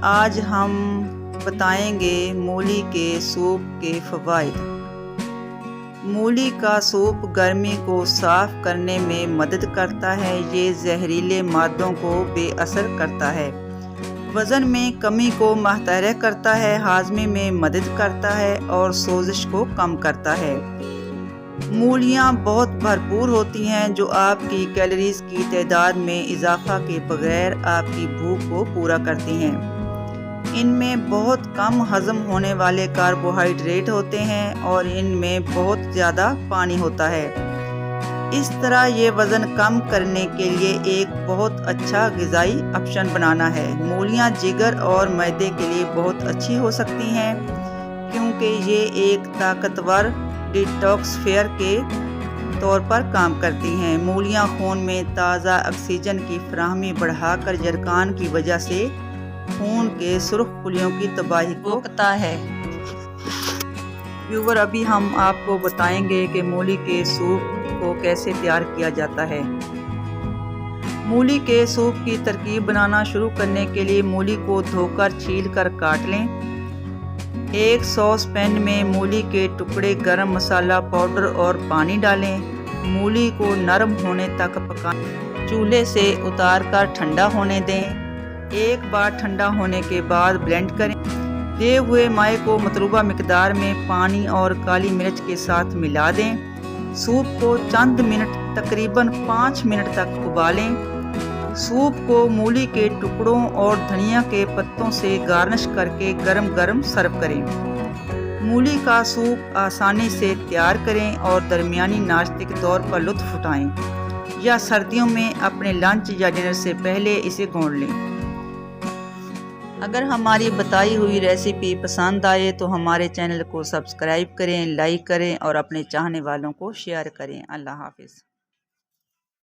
आज हम बताएंगे मूली के सूप के फ़वाइद। मूली का सूप गर्मी को साफ़ करने में मदद करता है। ये जहरीले मादों को बेअसर करता है, वज़न में कमी को मुहतरक करता है, हाजमे में मदद करता है और सोजिश को कम करता है। मूलियाँ बहुत भरपूर होती हैं जो आपकी कैलोरीज़ की तादाद में इजाफा के बगैर आपकी भूख को पूरा करती हैं। इनमें बहुत कम हज़म होने वाले कार्बोहाइड्रेट होते हैं और इनमें बहुत ज़्यादा पानी होता है। इस तरह ये वज़न कम करने के लिए एक बहुत अच्छा ग़िज़ाई ऑप्शन बनाना है। मूलियाँ जिगर और मैदे के लिए बहुत अच्छी हो सकती हैं क्योंकि ये एक ताकतवर डिटॉक्सिफायर के तौर पर काम करती हैं। मूलियाँ खून में ताज़ा ऑक्सीजन की फराहमी बढ़ाकर जरखान की वजह से खून के सुर्ख पुलियों की तबाही को रोकता है। व्यूवर, अभी हम आपको बताएंगे कि मूली के सूप को कैसे तैयार किया जाता है। मूली के सूप की तरकीब बनाना शुरू करने के लिए मूली को धोकर छील कर काट लें। एक सॉस पैन में मूली के टुकड़े, गरम मसाला पाउडर और पानी डालें। मूली को नरम होने तक पकाएं। चूल्हे से उतार कर ठंडा होने दें। एक बार ठंडा होने के बाद ब्लेंड करें। दिए हुए माए को मतलूबा मिकदार में पानी और काली मिर्च के साथ मिला दें। सूप को चंद मिनट, तकरीबन 5 मिनट तक उबालें। सूप को मूली के टुकड़ों और धनिया के पत्तों से गार्निश करके गरम गरम सर्व करें। मूली का सूप आसानी से तैयार करें और दरमियानी नाश्ते के तौर पर लुत्फ़ उठाएं या सर्दियों में अपने लंच या डिनर से पहले इसे घोंट लें। अगर हमारी बताई हुई रेसिपी पसंद आए तो हमारे चैनल को सब्सक्राइब करें, लाइक करें और अपने चाहने वालों को शेयर करें। अल्लाह हाफ़िज़।